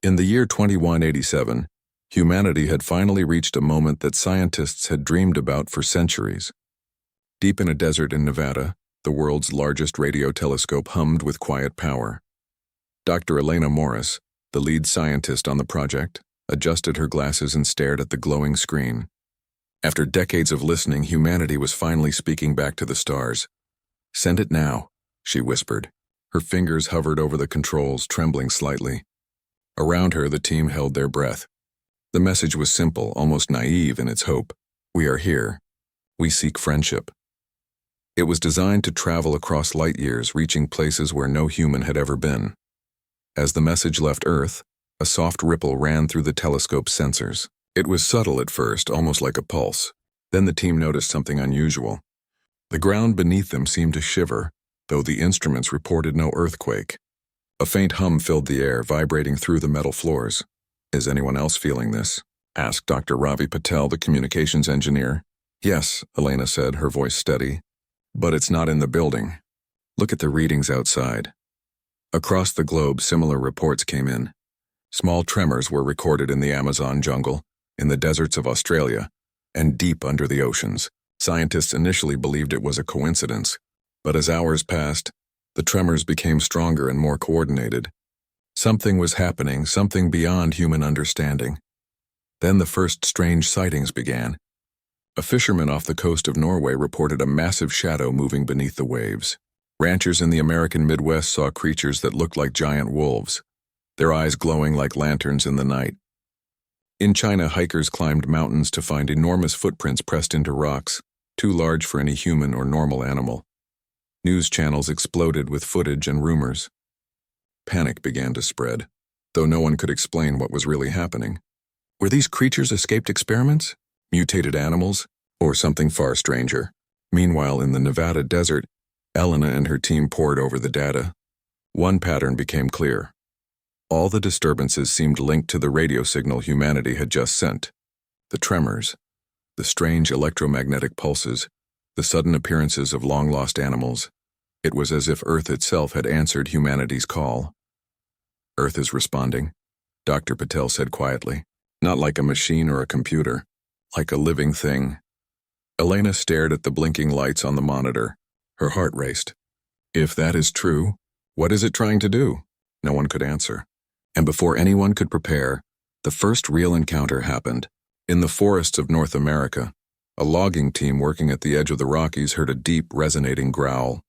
In the year 2187, humanity had finally reached a moment that scientists had dreamed about for centuries. Deep in a desert in Nevada, the world's largest radio telescope hummed with quiet power. Dr. Elena Morris, the lead scientist on the project, adjusted her glasses and stared at the glowing screen. After decades of listening, humanity was finally speaking back to the stars. "Send it now," she whispered. Her fingers hovered over the controls, trembling slightly. Around her, the team held their breath. The message was simple, almost naive in its hope. "We are here. We seek friendship." It was designed to travel across light years, reaching places where no human had ever been. As the message left Earth, a soft ripple ran through the telescope's sensors. It was subtle at first, almost like a pulse. Then the team noticed something unusual. The ground beneath them seemed to shiver, though the instruments reported no earthquake. A faint hum filled the air, vibrating through the metal floors. "Is anyone else feeling this?" asked Dr. Ravi Patel, the communications engineer. "Yes," Elena said, her voice steady. "But it's not in the building. Look at the readings outside." Across the globe, similar reports came in. Small tremors were recorded in the Amazon jungle, in the deserts of Australia, and deep under the oceans. Scientists initially believed it was a coincidence, but as hours passed, the tremors became stronger and more coordinated. Something was happening, something beyond human understanding. Then the first strange sightings began. A fisherman off the coast of Norway reported a massive shadow moving beneath the waves. Ranchers in the American Midwest saw creatures that looked like giant wolves, their eyes glowing like lanterns in the night. In China, hikers climbed mountains to find enormous footprints pressed into rocks, too large for any human or normal animal. News channels exploded with footage and rumors. Panic began to spread, though no one could explain what was really happening. Were these creatures escaped experiments, mutated animals, or something far stranger? Meanwhile, in the Nevada desert, Elena and her team pored over the data. One pattern became clear. All the disturbances seemed linked to the radio signal humanity had just sent. The tremors, the strange electromagnetic pulses, the sudden appearances of long-lost animals. It was as if Earth itself had answered humanity's call. "Earth is responding," Dr. Patel said quietly. "Not like a machine or a computer, like a living thing." Elena stared at the blinking lights on the monitor. Her heart raced. If that is true, what is it trying to do? No one could answer. And before anyone could prepare, the first real encounter happened. In the forests of North America, a logging team working at the edge of the Rockies heard a deep, resonating growl.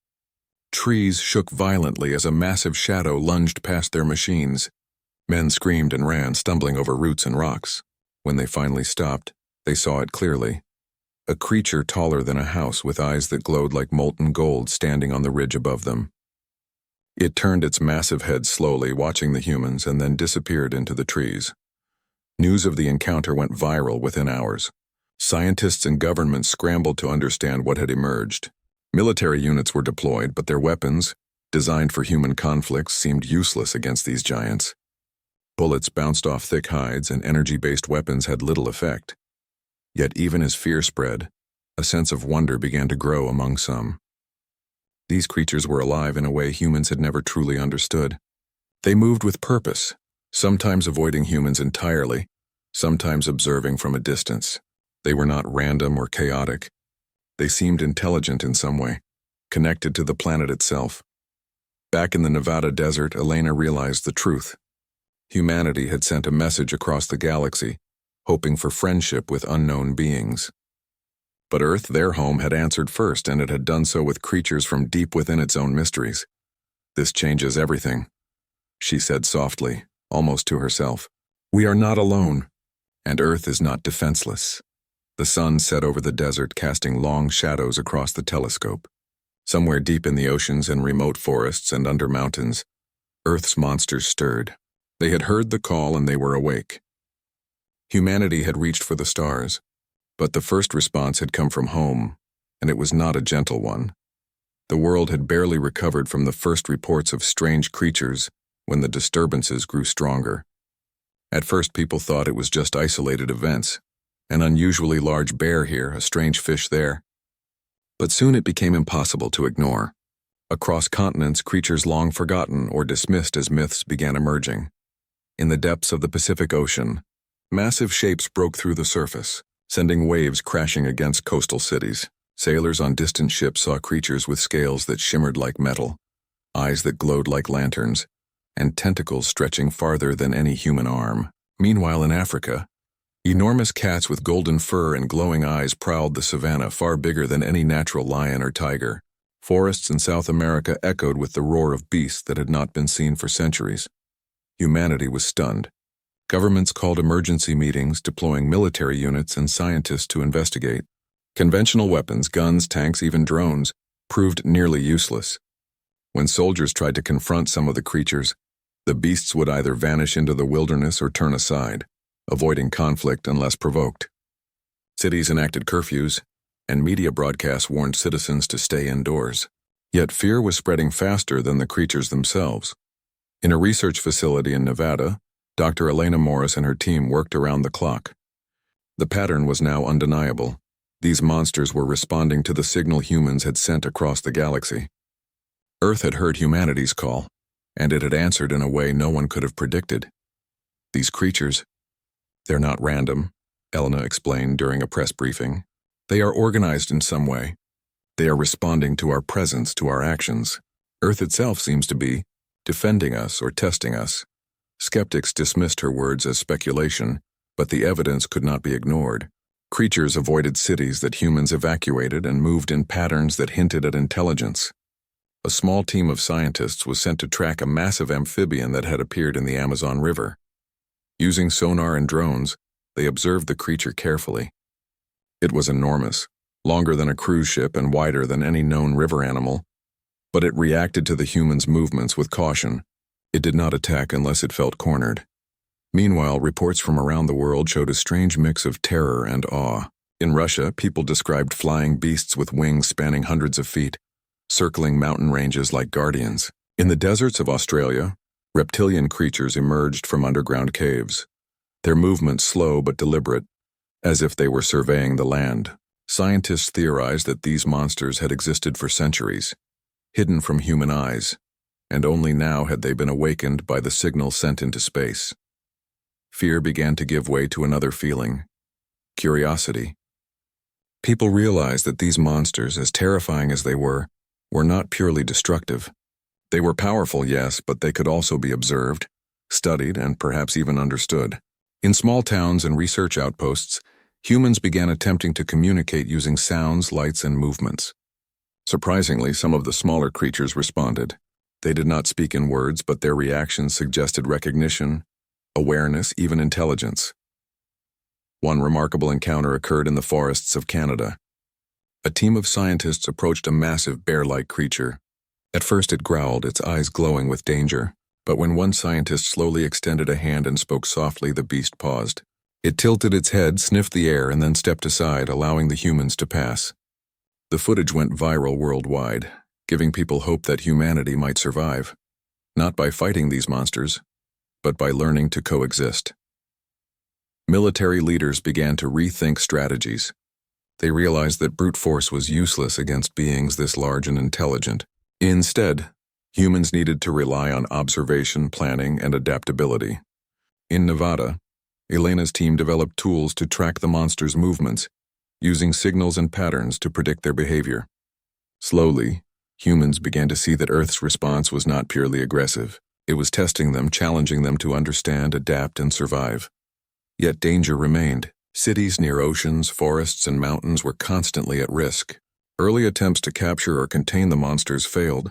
Trees shook violently as a massive shadow lunged past their machines. Men screamed and ran, stumbling over roots and rocks. When they finally stopped, they saw it clearly. A creature taller than a house with eyes that glowed like molten gold standing on the ridge above them. It turned its massive head slowly, watching the humans, and then disappeared into the trees. News of the encounter went viral within hours. Scientists and governments scrambled to understand what had emerged. Military units were deployed, but their weapons, designed for human conflicts, seemed useless against these giants. Bullets bounced off thick hides, and energy-based weapons had little effect. Yet even as fear spread, a sense of wonder began to grow among some. These creatures were alive in a way humans had never truly understood. They moved with purpose, sometimes avoiding humans entirely, sometimes observing from a distance. They were not random or chaotic. They seemed intelligent in some way, connected to the planet itself. Back in the Nevada desert, Elena realized the truth. Humanity had sent a message across the galaxy, hoping for friendship with unknown beings. But Earth, their home, had answered first, and it had done so with creatures from deep within its own mysteries. "This changes everything," she said softly, almost to herself. "We are not alone, and Earth is not defenseless." The sun set over the desert, casting long shadows across the telescope. Somewhere deep in the oceans and remote forests and under mountains, Earth's monsters stirred. They had heard the call and they were awake. Humanity had reached for the stars, but the first response had come from home, and it was not a gentle one. The world had barely recovered from the first reports of strange creatures when the disturbances grew stronger. At first, people thought it was just isolated events, an unusually large bear here, a strange fish there. But soon it became impossible to ignore. Across continents, creatures long forgotten or dismissed as myths began emerging. In the depths of the Pacific Ocean, massive shapes broke through the surface, sending waves crashing against coastal cities. Sailors on distant ships saw creatures with scales that shimmered like metal, eyes that glowed like lanterns, and tentacles stretching farther than any human arm. Meanwhile, in Africa, enormous cats with golden fur and glowing eyes prowled the savanna, far bigger than any natural lion or tiger. Forests in South America echoed with the roar of beasts that had not been seen for centuries. Humanity was stunned. Governments called emergency meetings, deploying military units and scientists to investigate. Conventional weapons, guns, tanks, even drones, proved nearly useless. When soldiers tried to confront some of the creatures, the beasts would either vanish into the wilderness or turn aside, avoiding conflict unless provoked. Cities enacted curfews, and media broadcasts warned citizens to stay indoors. Yet fear was spreading faster than the creatures themselves. In a research facility in Nevada, Dr. Elena Morris and her team worked around the clock. The pattern was now undeniable. These monsters were responding to the signal humans had sent across the galaxy. Earth had heard humanity's call, and it had answered in a way no one could have predicted. These creatures, they're not random, Elena explained during a press briefing. They are organized in some way. They are responding to our presence, to our actions. Earth itself seems to be defending us or testing us. Skeptics dismissed her words as speculation, but the evidence could not be ignored. Creatures avoided cities that humans evacuated and moved in patterns that hinted at intelligence. A small team of scientists was sent to track a massive amphibian that had appeared in the Amazon River. Using sonar and drones, they observed the creature carefully. It was enormous, longer than a cruise ship and wider than any known river animal, but it reacted to the humans' movements with caution. It did not attack unless it felt cornered. Meanwhile, reports from around the world showed a strange mix of terror and awe. In Russia, people described flying beasts with wings spanning hundreds of feet, circling mountain ranges like guardians. In the deserts of Australia, reptilian creatures emerged from underground caves, their movements slow but deliberate, as if they were surveying the land. Scientists theorized that these monsters had existed for centuries, hidden from human eyes, and only now had they been awakened by the signal sent into space. Fear began to give way to another feeling: curiosity. People realized that these monsters, as terrifying as they were not purely destructive. They were powerful, yes, but they could also be observed, studied, and perhaps even understood. In small towns and research outposts, humans began attempting to communicate using sounds, lights, and movements. Surprisingly, some of the smaller creatures responded. They did not speak in words, but their reactions suggested recognition, awareness, even intelligence. One remarkable encounter occurred in the forests of Canada. A team of scientists approached a massive bear-like creature. At first it growled, its eyes glowing with danger, but when one scientist slowly extended a hand and spoke softly, the beast paused. It tilted its head, sniffed the air, and then stepped aside, allowing the humans to pass. The footage went viral worldwide, giving people hope that humanity might survive, not by fighting these monsters, but by learning to coexist. Military leaders began to rethink strategies. They realized that brute force was useless against beings this large and intelligent. Instead, humans needed to rely on observation, planning, and adaptability. In Nevada, Elena's team developed tools to track the monsters' movements, using signals and patterns to predict their behavior. Slowly, humans began to see that Earth's response was not purely aggressive. It was testing them, challenging them to understand, adapt, and survive. Yet danger remained. Cities near oceans, forests, and mountains were constantly at risk. Early attempts to capture or contain the monsters failed.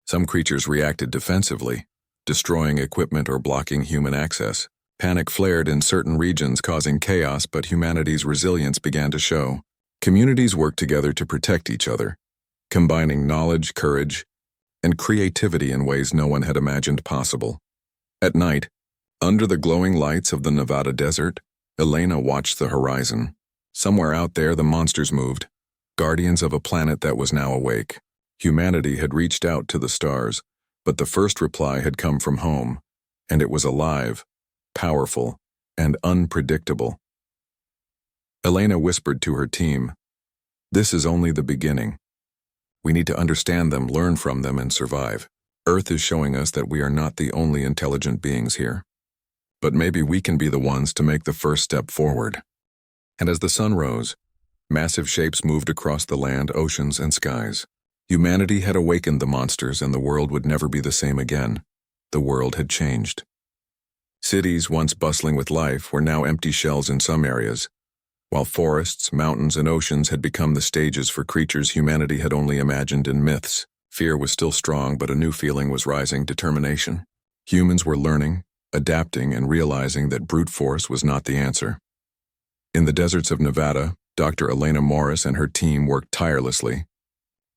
Some creatures reacted defensively, destroying equipment or blocking human access. Panic flared in certain regions, causing chaos, but humanity's resilience began to show. Communities worked together to protect each other, combining knowledge, courage, and creativity in ways no one had imagined possible. At night, under the glowing lights of the Nevada desert, Elena watched the horizon. Somewhere out there, the monsters moved, guardians of a planet that was now awake. Humanity had reached out to the stars, but the first reply had come from home, and it was alive, powerful, and unpredictable. Elena whispered to her team, "This is only the beginning. We need to understand them, learn from them, and survive. Earth is showing us that we are not the only intelligent beings here." But maybe we can be the ones to make the first step forward. And as the sun rose, massive shapes moved across the land, oceans, and skies. Humanity had awakened the monsters, and the world would never be the same again. The world had changed. Cities, once bustling with life, were now empty shells in some areas, while forests, mountains, and oceans had become the stages for creatures humanity had only imagined in myths. Fear was still strong, but a new feeling was rising: determination. Humans were learning, adapting, and realizing that brute force was not the answer. In the deserts of Nevada, Dr. Elena Morris and her team worked tirelessly.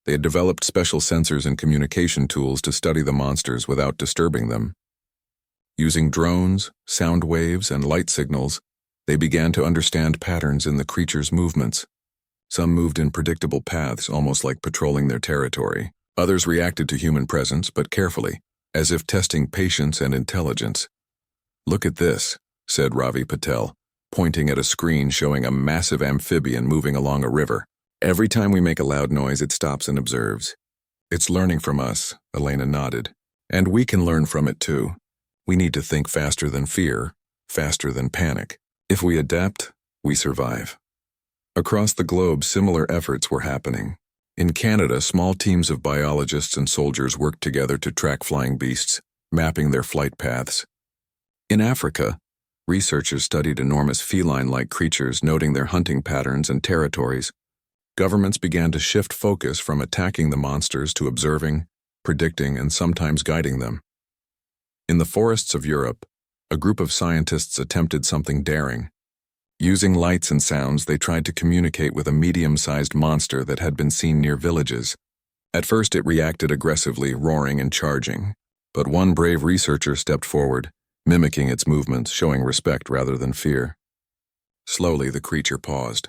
They had developed special sensors and communication tools to study the monsters without disturbing them. Using drones, sound waves, and light signals, they began to understand patterns in the creatures' movements. Some moved in predictable paths, almost like patrolling their territory. Others reacted to human presence, but carefully, as if testing patience and intelligence. "Look at this," said Ravi Patel, pointing at a screen showing a massive amphibian moving along a river. "Every time we make a loud noise, it stops and observes." "It's learning from us," Elena nodded. "And we can learn from it too. We need to think faster than fear, faster than panic. If we adapt, we survive." Across the globe, similar efforts were happening. In Canada, small teams of biologists and soldiers worked together to track flying beasts, mapping their flight paths. In Africa, researchers studied enormous feline-like creatures, noting their hunting patterns and territories. Governments began to shift focus from attacking the monsters to observing, predicting, and sometimes guiding them. In the forests of Europe, a group of scientists attempted something daring. Using lights and sounds, they tried to communicate with a medium-sized monster that had been seen near villages. At first, it reacted aggressively, roaring and charging. But one brave researcher stepped forward, mimicking its movements, showing respect rather than fear. Slowly, the creature paused.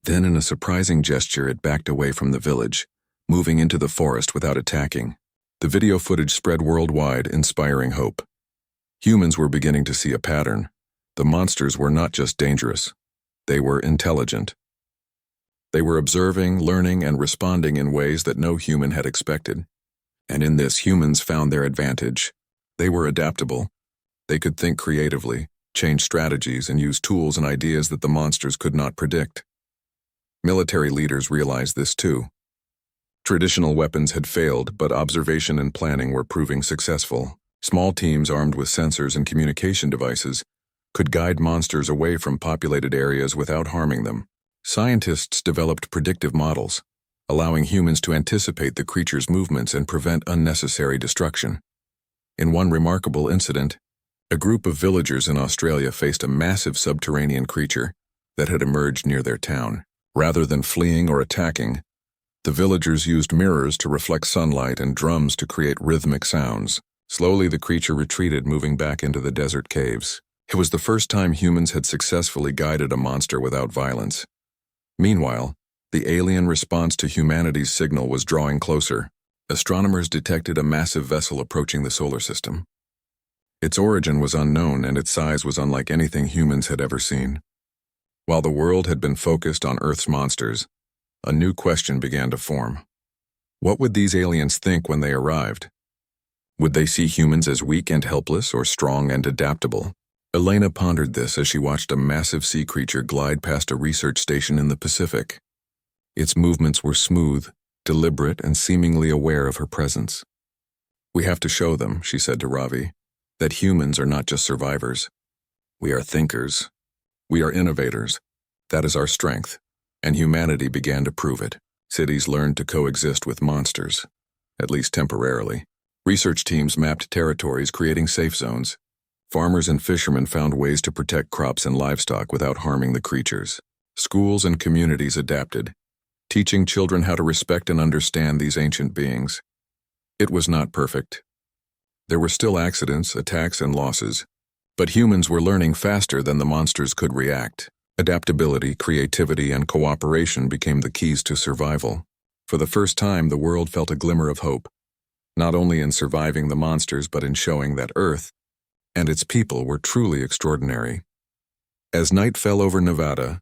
Then, in a surprising gesture, it backed away from the village, moving into the forest without attacking. The video footage spread worldwide, inspiring hope. Humans were beginning to see a pattern. The monsters were not just dangerous. They were intelligent. They were observing, learning, and responding in ways that no human had expected. And in this, humans found their advantage. They were adaptable. They could think creatively, change strategies, and use tools and ideas that the monsters could not predict. Military leaders realized this too. Traditional weapons had failed, but observation and planning were proving successful. Small teams armed with sensors and communication devices could guide monsters away from populated areas without harming them. Scientists developed predictive models, allowing humans to anticipate the creature's movements and prevent unnecessary destruction. In one remarkable incident, a group of villagers in Australia faced a massive subterranean creature that had emerged near their town. Rather than fleeing or attacking, the villagers used mirrors to reflect sunlight and drums to create rhythmic sounds. Slowly, the creature retreated, moving back into the desert caves. It was the first time humans had successfully guided a monster without violence. Meanwhile, the alien response to humanity's signal was drawing closer. Astronomers detected a massive vessel approaching the solar system. Its origin was unknown, and its size was unlike anything humans had ever seen. While the world had been focused on Earth's monsters, a new question began to form. What would these aliens think when they arrived? Would they see humans as weak and helpless, or strong and adaptable? Elena pondered this as she watched a massive sea creature glide past a research station in the Pacific. Its movements were smooth, deliberate, and seemingly aware of her presence. "We have to show them," she said to Ravi, "that humans are not just survivors. We are thinkers. We are innovators. That is our strength." And humanity began to prove it. Cities learned to coexist with monsters, at least temporarily. Research teams mapped territories, creating safe zones. Farmers and fishermen found ways to protect crops and livestock without harming the creatures. Schools and communities adapted, teaching children how to respect and understand these ancient beings. It was not perfect. There were still accidents, attacks, and losses, but humans were learning faster than the monsters could react. Adaptability, creativity, and cooperation became the keys to survival. For the first time, the world felt a glimmer of hope, not only in surviving the monsters but in showing that Earth and its people were truly extraordinary. As night fell over Nevada,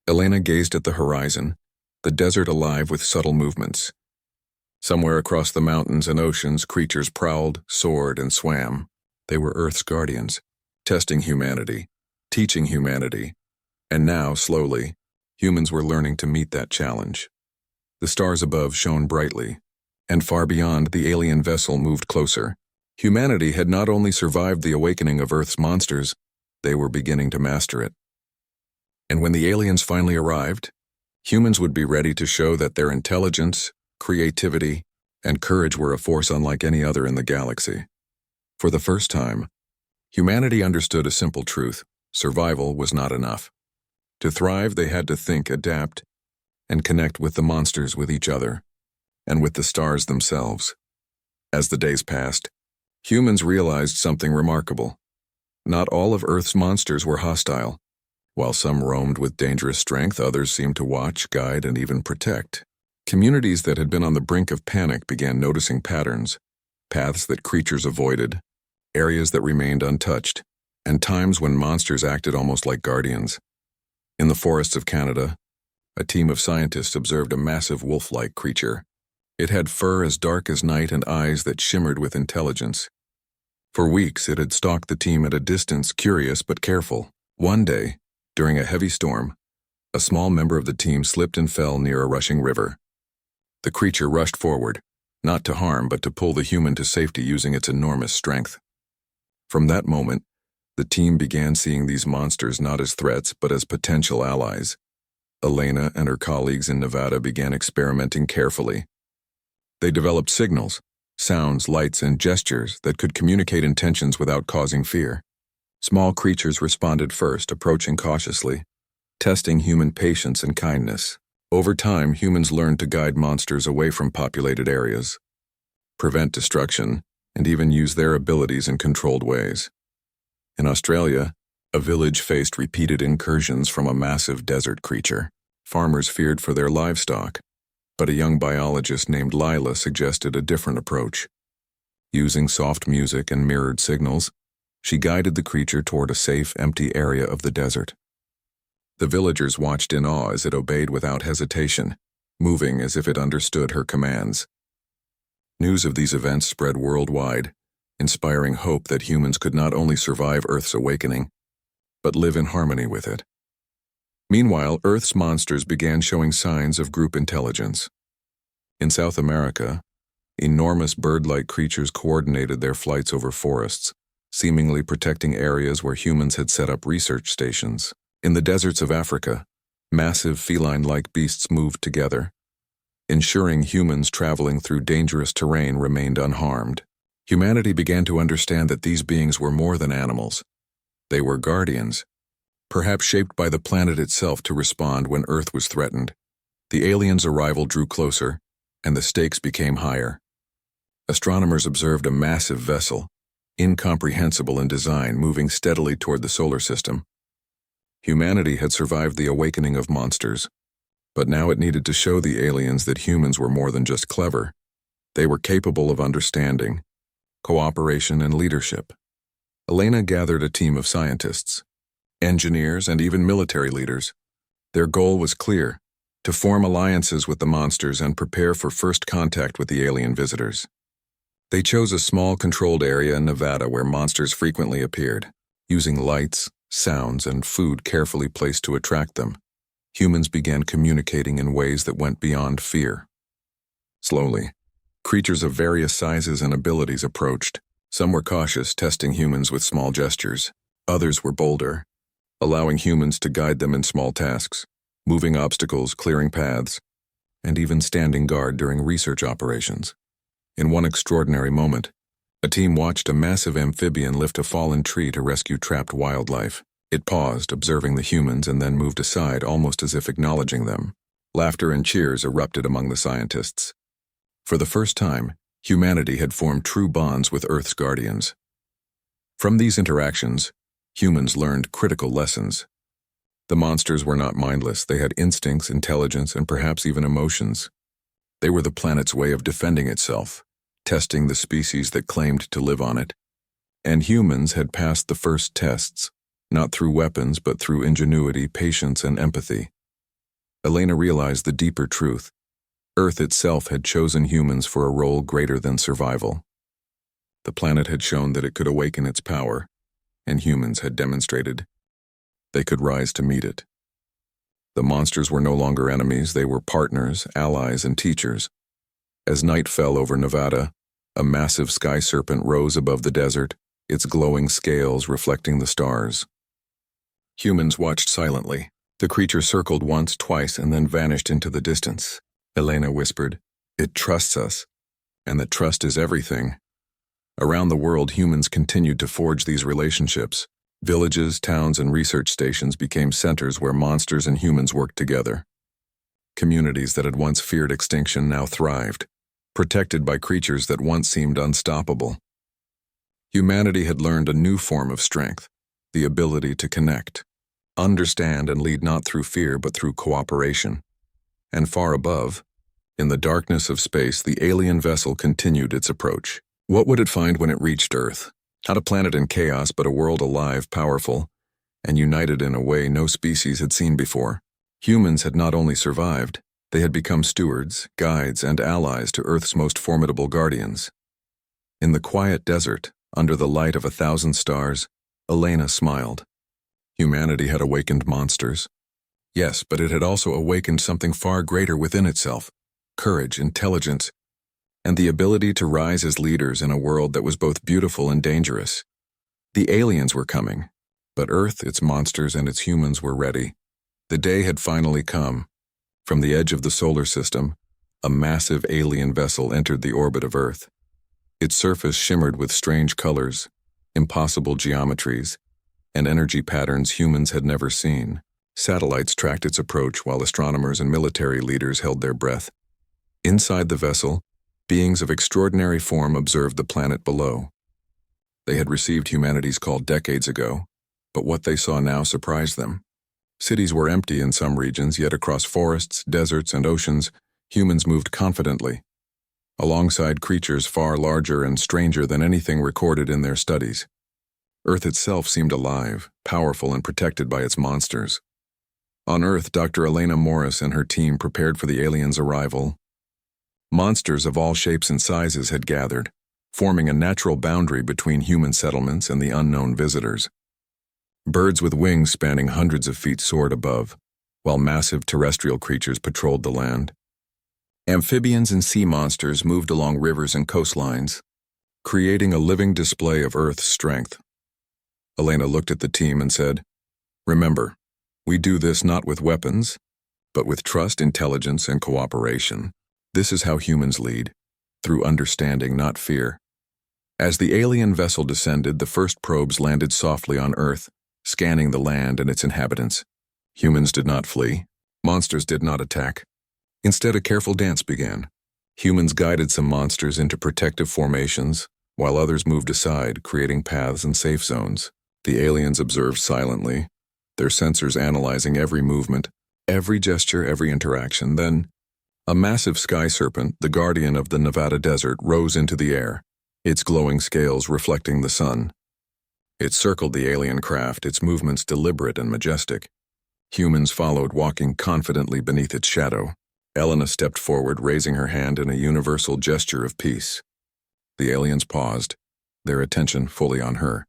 Elena gazed at the horizon, the desert alive with subtle movements. Somewhere across the mountains and oceans, creatures prowled, soared, and swam. They were Earth's guardians. testing humanity, teaching humanity, and now, slowly, humans were learning to meet that challenge. The stars above shone brightly, and far beyond, the alien vessel moved closer. Humanity had not only survived the awakening of Earth's monsters, they were beginning to master it. And when the aliens finally arrived, humans would be ready to show that their intelligence, creativity, and courage were a force unlike any other in the galaxy. For the first time, humanity understood a simple truth: survival was not enough. To thrive, they had to think, adapt, and connect with the monsters, with each other, and with the stars themselves. As the days passed, humans realized something remarkable. Not all of Earth's monsters were hostile. While some roamed with dangerous strength, others seemed to watch, guide, and even protect. Communities that had been on the brink of panic began noticing patterns, paths that creatures avoided, areas that remained untouched, and times when monsters acted almost like guardians. In the forests of Canada, a team of scientists observed a massive wolf-like creature. It had fur as dark as night and eyes that shimmered with intelligence. For weeks, it had stalked the team at a distance, curious but careful. One day, during a heavy storm, a small member of the team slipped and fell near a rushing river. The creature rushed forward, not to harm but to pull the human to safety using its enormous strength. From that moment, the team began seeing these monsters not as threats but as potential allies. Elena and her colleagues in Nevada began experimenting carefully. They developed signals, sounds, lights, and gestures that could communicate intentions without causing fear. Small creatures responded first, approaching cautiously, testing human patience and kindness. Over time, humans learned to guide monsters away from populated areas, prevent destruction, and even use their abilities in controlled ways. In Australia, a village faced repeated incursions from a massive desert creature. Farmers feared for their livestock, but a young biologist named Lila suggested a different approach. Using soft music and mirrored signals, she guided the creature toward a safe, empty area of the desert. The villagers watched in awe as it obeyed without hesitation, moving as if it understood her commands. News of these events spread worldwide, inspiring hope that humans could not only survive Earth's awakening, but live in harmony with it. Meanwhile, Earth's monsters began showing signs of group intelligence. In South America, enormous bird-like creatures coordinated their flights over forests, seemingly protecting areas where humans had set up research stations. In the deserts of Africa, massive feline-like beasts moved together, ensuring humans traveling through dangerous terrain remained unharmed. Humanity began to understand that these beings were more than animals. They were guardians, perhaps shaped by the planet itself to respond when Earth was threatened. The aliens' arrival drew closer, and the stakes became higher. Astronomers observed a massive vessel, incomprehensible in design, moving steadily toward the solar system. Humanity had survived the awakening of monsters, but now it needed to show the aliens that humans were more than just clever. They were capable of understanding, cooperation, and leadership. Elena gathered a team of scientists, engineers, and even military leaders. Their goal was clear: to form alliances with the monsters and prepare for first contact with the alien visitors. They chose a small controlled area in Nevada where monsters frequently appeared. Using lights, sounds, and food carefully placed to attract them, humans began communicating in ways that went beyond fear. Slowly, creatures of various sizes and abilities approached. Some were cautious, testing humans with small gestures. Others were bolder, allowing humans to guide them in small tasks, moving obstacles, clearing paths, and even standing guard during research operations. In one extraordinary moment, a team watched a massive amphibian lift a fallen tree to rescue trapped wildlife. It paused, observing the humans, and then moved aside, almost as if acknowledging them. Laughter and cheers erupted among the scientists. For the first time, humanity had formed true bonds with Earth's guardians. From these interactions, humans learned critical lessons. The monsters were not mindless. They had instincts, intelligence, and perhaps even emotions. They were the planet's way of defending itself, testing the species that claimed to live on it. And humans had passed the first tests, not through weapons but through ingenuity, patience, and empathy. Elena realized the deeper truth. Earth itself had chosen humans for a role greater than survival. The planet had shown that it could awaken its power, and humans had demonstrated they could rise to meet it. The monsters were no longer enemies, they were partners, allies, and teachers. As night fell over Nevada, a massive sky serpent rose above the desert, its glowing scales reflecting the stars. Humans watched silently. The creature circled once, twice, and then vanished into the distance. Elena whispered, "It trusts us, and that trust is everything." Around the world, humans continued to forge these relationships. Villages, towns, and research stations became centers where monsters and humans worked together. Communities that had once feared extinction now thrived, protected by creatures that once seemed unstoppable. Humanity had learned a new form of strength, the ability to connect, understand, and lead not through fear but through cooperation. And far above, in the darkness of space, the alien vessel continued its approach. What would it find when it reached Earth? Not a planet in chaos, but a world alive, powerful, and united in a way no species had seen before. Humans had not only survived, they had become stewards, guides, and allies to Earth's most formidable guardians. In the quiet desert, under the light of 1,000 stars, Elena smiled. Humanity had awakened monsters. Yes, but it had also awakened something far greater within itself: courage, intelligence, and the ability to rise as leaders in a world that was both beautiful and dangerous. The aliens were coming, but Earth, its monsters, and its humans were ready. The day had finally come. From the edge of the solar system, a massive alien vessel entered the orbit of Earth. Its surface shimmered with strange colors, impossible geometries, and energy patterns humans had never seen. Satellites tracked its approach while astronomers and military leaders held their breath. Inside the vessel, beings of extraordinary form observed the planet below. They had received humanity's call decades ago, but what they saw now surprised them. Cities were empty in some regions, yet across forests, deserts, and oceans, humans moved confidently, alongside creatures far larger and stranger than anything recorded in their studies. Earth itself seemed alive, powerful, and protected by its monsters. On Earth, Dr. Elena Morris and her team prepared for the aliens' arrival. Monsters of all shapes and sizes had gathered, forming a natural boundary between human settlements and the unknown visitors. Birds with wings spanning hundreds of feet soared above, while massive terrestrial creatures patrolled the land. Amphibians and sea monsters moved along rivers and coastlines, creating a living display of Earth's strength. Elena looked at the team and said, "Remember, we do this not with weapons, but with trust, intelligence, and cooperation. This is how humans lead, through understanding, not fear." As the alien vessel descended, the first probes landed softly on Earth, scanning the land and its inhabitants. Humans did not flee. Monsters did not attack. Instead, a careful dance began. Humans guided some monsters into protective formations, while others moved aside, creating paths and safe zones. The aliens observed silently, their sensors analyzing every movement, every gesture, every interaction. Then, a massive sky serpent, the guardian of the Nevada desert, rose into the air, its glowing scales reflecting the sun. It circled the alien craft, its movements deliberate and majestic. Humans followed, walking confidently beneath its shadow. Elena stepped forward, raising her hand in a universal gesture of peace. The aliens paused, their attention fully on her.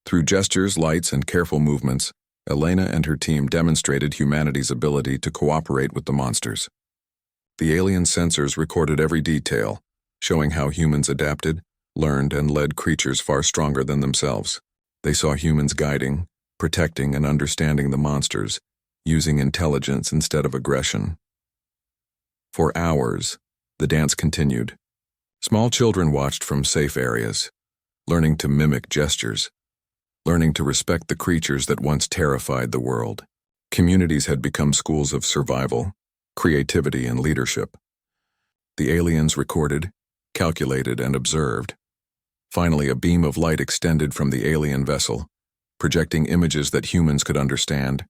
Through gestures, lights, and careful movements, Elena and her team demonstrated humanity's ability to cooperate with the monsters. The alien sensors recorded every detail, showing how humans adapted, learned, and led creatures far stronger than themselves. They saw humans guiding, protecting, and understanding the monsters, using intelligence instead of aggression. For hours, the dance continued. Small children watched from safe areas, learning to mimic gestures, learning to respect the creatures that once terrified the world. Communities had become schools of survival, creativity, and leadership. The aliens recorded, calculated, and observed. Finally, a beam of light extended from the alien vessel, projecting images that humans could understand.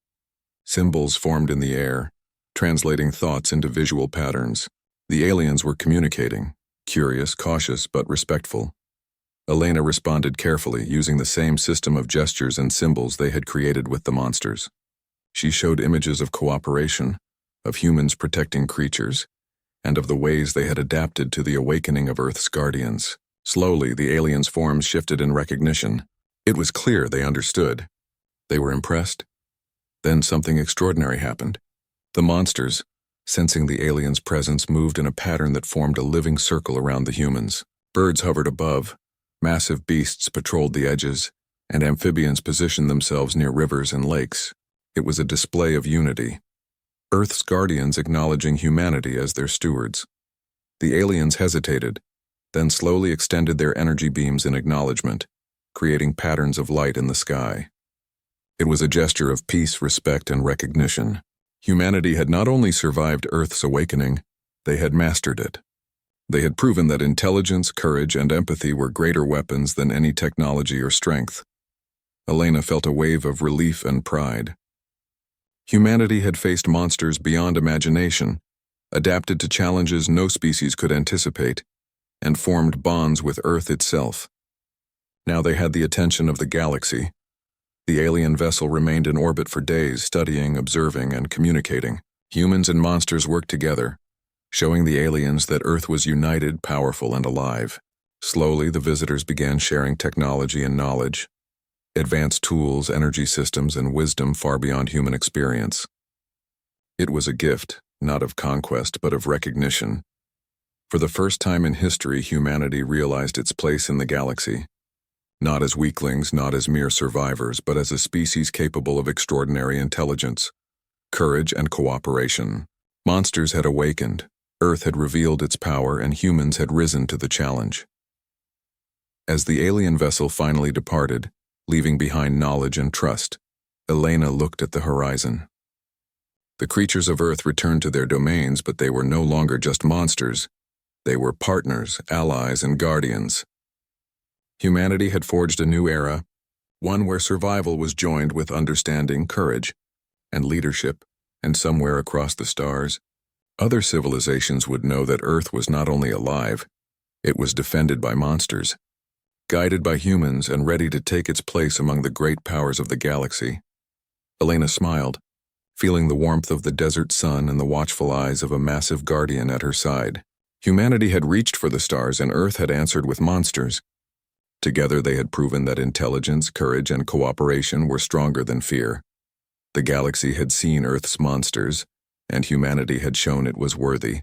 Symbols formed in the air, translating thoughts into visual patterns. The aliens were communicating, curious, cautious, but respectful. Elena responded carefully, using the same system of gestures and symbols they had created with the monsters. She showed images of cooperation, of humans protecting creatures, and of the ways they had adapted to the awakening of Earth's guardians. Slowly, the aliens' forms shifted in recognition. It was clear they understood. They were impressed. Then something extraordinary happened. The monsters, sensing the aliens' presence, moved in a pattern that formed a living circle around the humans. Birds hovered above, massive beasts patrolled the edges, and amphibians positioned themselves near rivers and lakes. It was a display of unity. Earth's guardians acknowledging humanity as their stewards. The aliens hesitated, then slowly extended their energy beams in acknowledgement, creating patterns of light in the sky. It was a gesture of peace, respect, and recognition. Humanity had not only survived Earth's awakening, they had mastered it. They had proven that intelligence, courage, and empathy were greater weapons than any technology or strength. Elena felt a wave of relief and pride. Humanity had faced monsters beyond imagination, adapted to challenges no species could anticipate, and formed bonds with Earth itself. Now they had the attention of the galaxy. The alien vessel remained in orbit for days, studying, observing, and communicating. Humans and monsters worked together, showing the aliens that Earth was united, powerful, and alive. Slowly, the visitors began sharing technology and knowledge, advanced tools, energy systems, and wisdom far beyond human experience. It was a gift, not of conquest, but of recognition. For the first time in history, humanity realized its place in the galaxy. Not as weaklings, not as mere survivors, but as a species capable of extraordinary intelligence, courage, and cooperation. Monsters had awakened, Earth had revealed its power, and humans had risen to the challenge. As the alien vessel finally departed, leaving behind knowledge and trust, Elena looked at the horizon. The creatures of Earth returned to their domains, but they were no longer just monsters. They were partners, allies, and guardians. Humanity had forged a new era, one where survival was joined with understanding, courage, and leadership, and somewhere across the stars, other civilizations would know that Earth was not only alive, it was defended by monsters, guided by humans, and ready to take its place among the great powers of the galaxy. Elena smiled, feeling the warmth of the desert sun and the watchful eyes of a massive guardian at her side. Humanity had reached for the stars, and Earth had answered with monsters. Together they had proven that intelligence, courage, and cooperation were stronger than fear. The galaxy had seen Earth's monsters, and humanity had shown it was worthy.